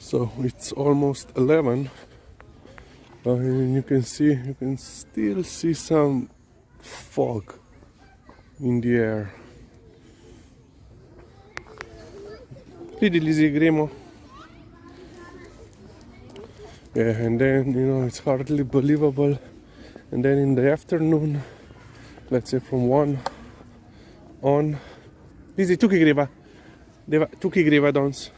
So it's almost 11, and you can still see some fog in the air. Vedi Lizzie, gremo. Yeah, and then it's hardly believable. And then in the afternoon, let's say from 1 on, Lizzie, tu che greva? Tu che greva dons?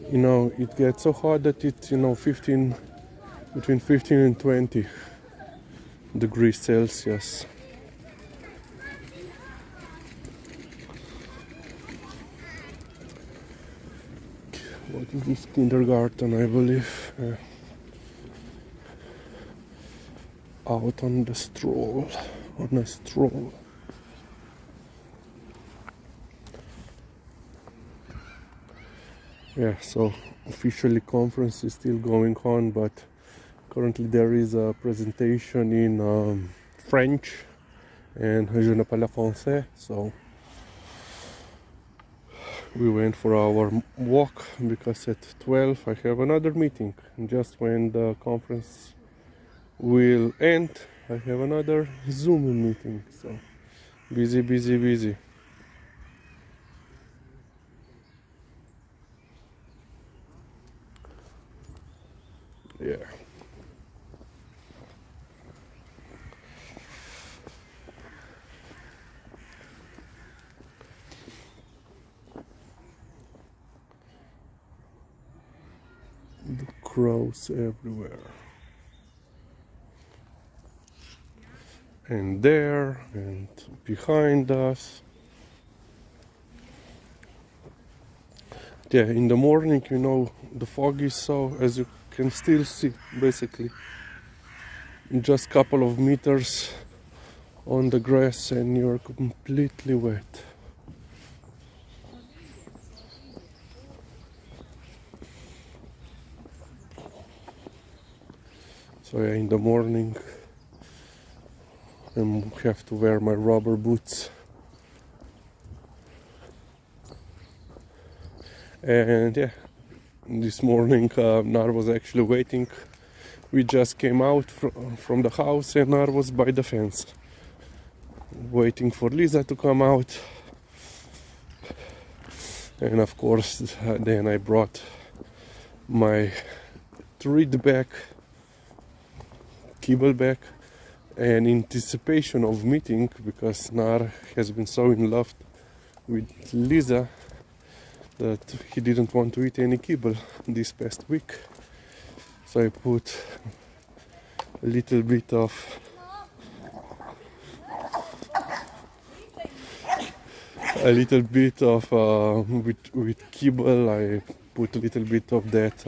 It gets so hot that it's between 15 and 20 degrees Celsius. What is this? Kindergarten, I believe. Out on a stroll. Yeah, so officially conference is still going on, but currently there is a presentation in French, and je ne parle français, so we went for our walk because at 12 I have another meeting, and just when the conference will end I have another Zoom meeting, so busy. Yeah. The crows everywhere. And there and behind us. Yeah, in the morning, the fog is so, as you can still see, basically, just a couple of meters on the grass and you're completely wet. So yeah, in the morning I have to wear my rubber boots. And yeah, this morning Nar was actually waiting. We just came out from the house and Nar was by the fence waiting for Liza to come out. And of course then I brought my treat bag, kibble bag, in anticipation of meeting, because Nar has been so in love with Liza that he didn't want to eat any kibble this past week. So I put a little bit of with kibble. I put a little bit of that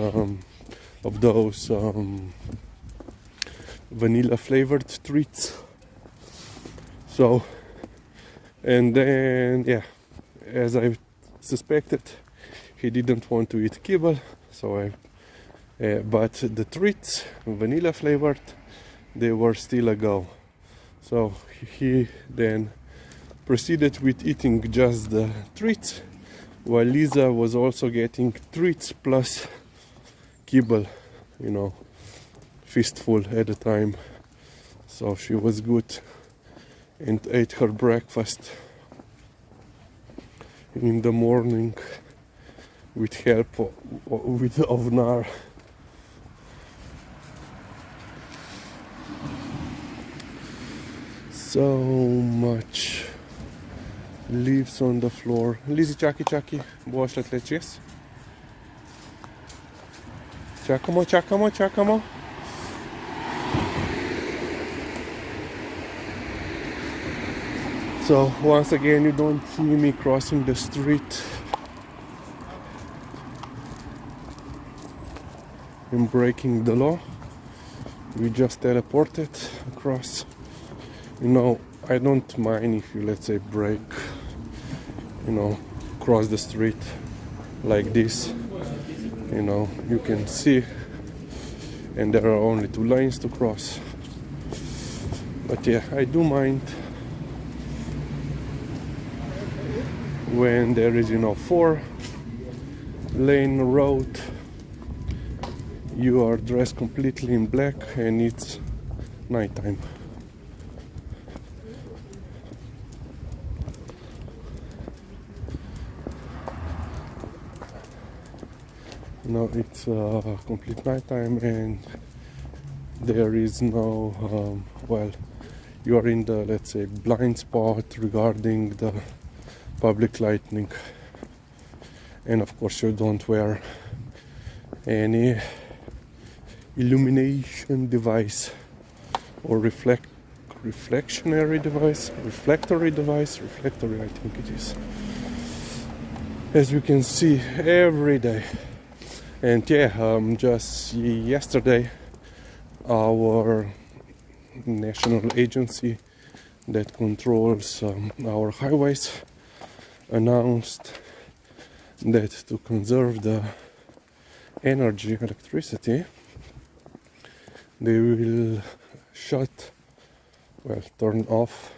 of those vanilla flavored treats. So, and then yeah, as I suspected, he didn't want to eat kibble, so but the treats, vanilla flavored, they were still a go. So he then proceeded with eating just the treats, while Liza was also getting treats plus kibble, fistful at a time. So she was good and ate her breakfast in the morning with help of Nar. So much leaves on the floor. Lizzie, čaki, boš letle čez? Čakamo. So once again, you don't see me crossing the street. I'm breaking the law. We just teleported across. I don't mind if you, let's say, break, cross the street like this. You can see, and there are only 2 lanes to cross. But yeah, I do mind when there is 4 lane road, you are dressed completely in black and it's nighttime. No, it's complete nighttime and there is no, well, you are in the, let's say, blind spot regarding the public lighting. And of course you don't wear any illumination device or reflectory device, I think it is, as you can see every day. And yeah, just yesterday our national agency that controls our highways announced that to conserve the electricity, they will turn off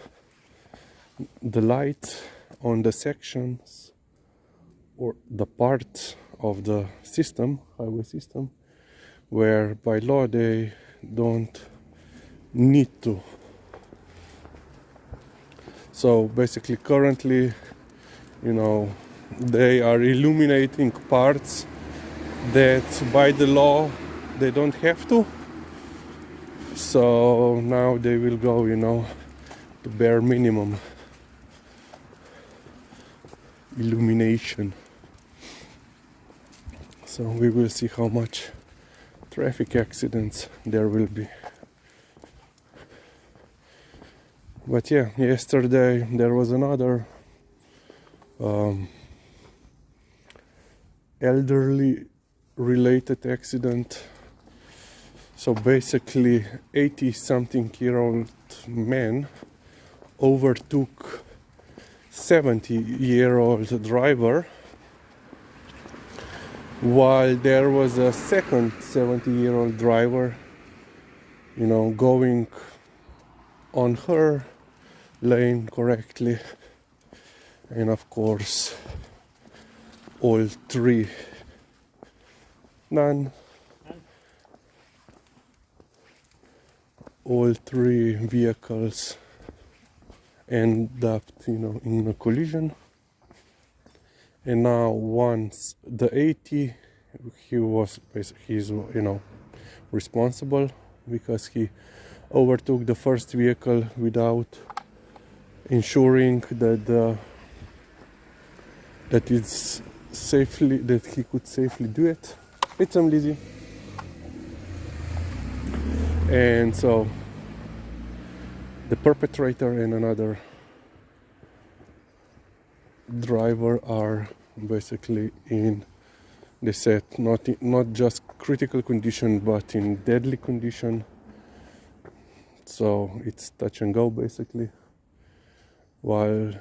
the lights on the sections or the parts of the highway system, where by law they don't need to. So basically currently, they are illuminating parts that by the law they don't have to. So now they will go, to bare minimum illumination. So we will see how much traffic accidents there will be. But yeah, yesterday there was another elderly related accident. So basically 80-something-year-old man overtook 70-year-old driver, while there was a second 70-year-old driver, going on her lane correctly. And of course all three vehicles end up in a collision. And now once the 80, he's responsible because he overtook the first vehicle without ensuring that he could safely do it. It's Lizzie. And so the perpetrator and another driver are basically in, they said, not just critical condition but in deadly condition. So it's touch and go basically, while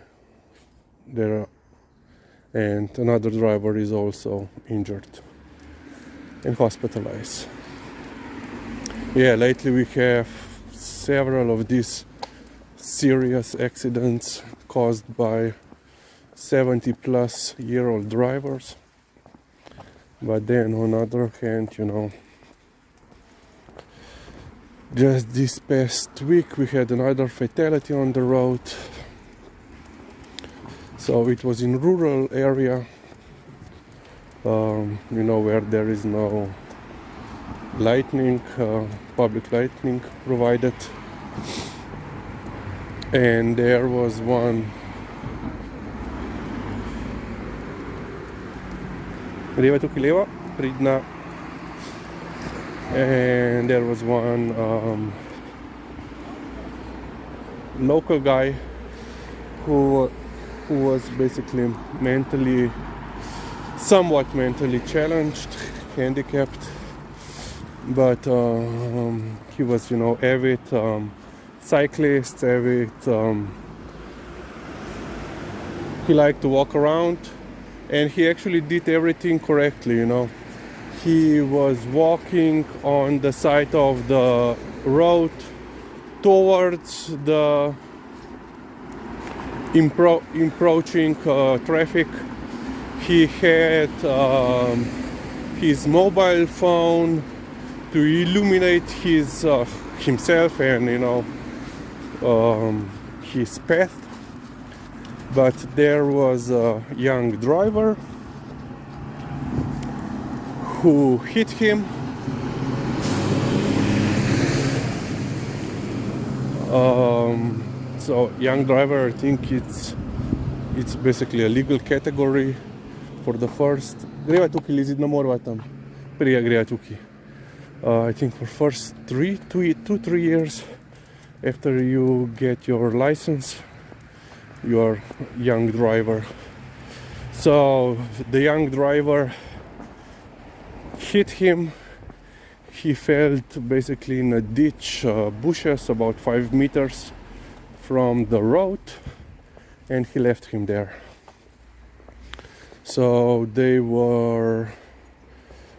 and another driver is also injured and hospitalized. Yeah, lately we have several of these serious accidents caused by 70-plus-year-old drivers. But then on the other hand, just this past week we had another fatality on the road. So it was in rural area, where there is no lighting, public lighting provided. And there was one and there was one local guy who was basically somewhat mentally challenged, handicapped, but he was avid cyclist, he liked to walk around, and he actually did everything correctly. He was walking on the side of the road towards the approaching traffic. He had his mobile phone to illuminate his himself and his path, but there was a young driver who hit him. So young driver, I think it's basically a legal category for the first. Greva tukaj lizit, ne morava tam. Prija greva tukaj. I think for first 3 years after you get your license, you are young driver. So the young driver hit him. He fell basically in a ditch, bushes about 5 meters from the road, and he left him there. So they were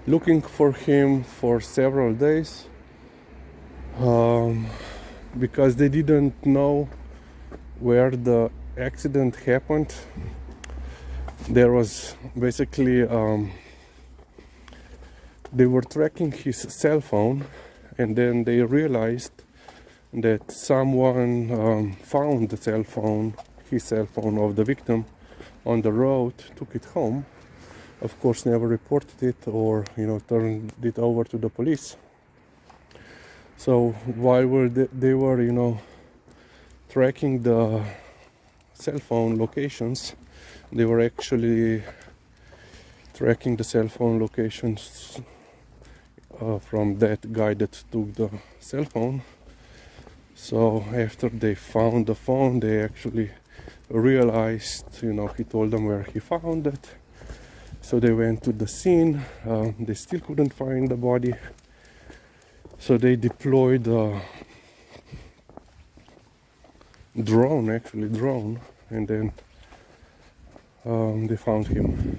looking for him for several days because they didn't know where the accident happened. There was basically they were tracking his cell phone, and then they realized that someone found the his cell phone of the victim on the road, took it home, of course never reported it or turned it over to the police. So while they were tracking the cell phone locations, they were actually tracking the cell phone locations from that guy that took the cell phone. So after they found the phone, they actually realized, he told them where he found it. So they went to the scene. They still couldn't find the body. So they deployed a drone, and then they found him.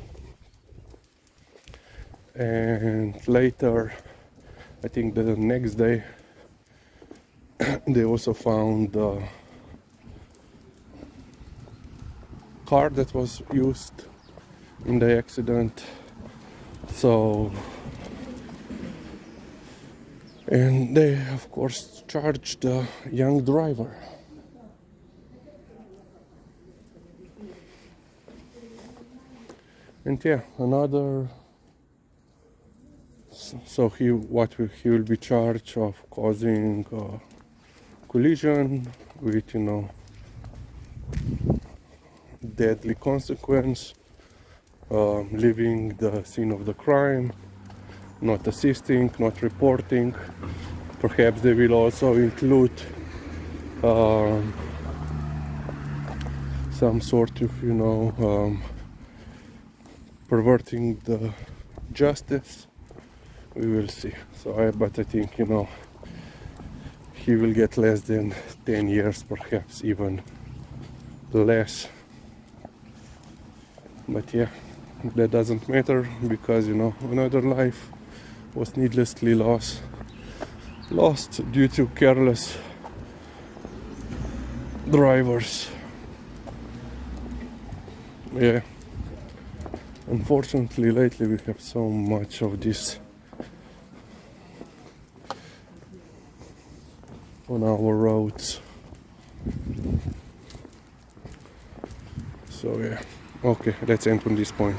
And later, I think the next day, they also found the car that was used in the accident. So, and they of course charged the young driver. And yeah, another. So he will be charged of causing collision with deadly consequence, leaving the scene of the crime, not assisting, not reporting. Perhaps they will also include some sort of perverting the justice. We will see. So but I think he will get less than 10 years, perhaps even less. But yeah, that doesn't matter because another life was needlessly lost due to careless drivers. Yeah, unfortunately lately we have so much of this on our roads. So yeah, okay, let's end on this point.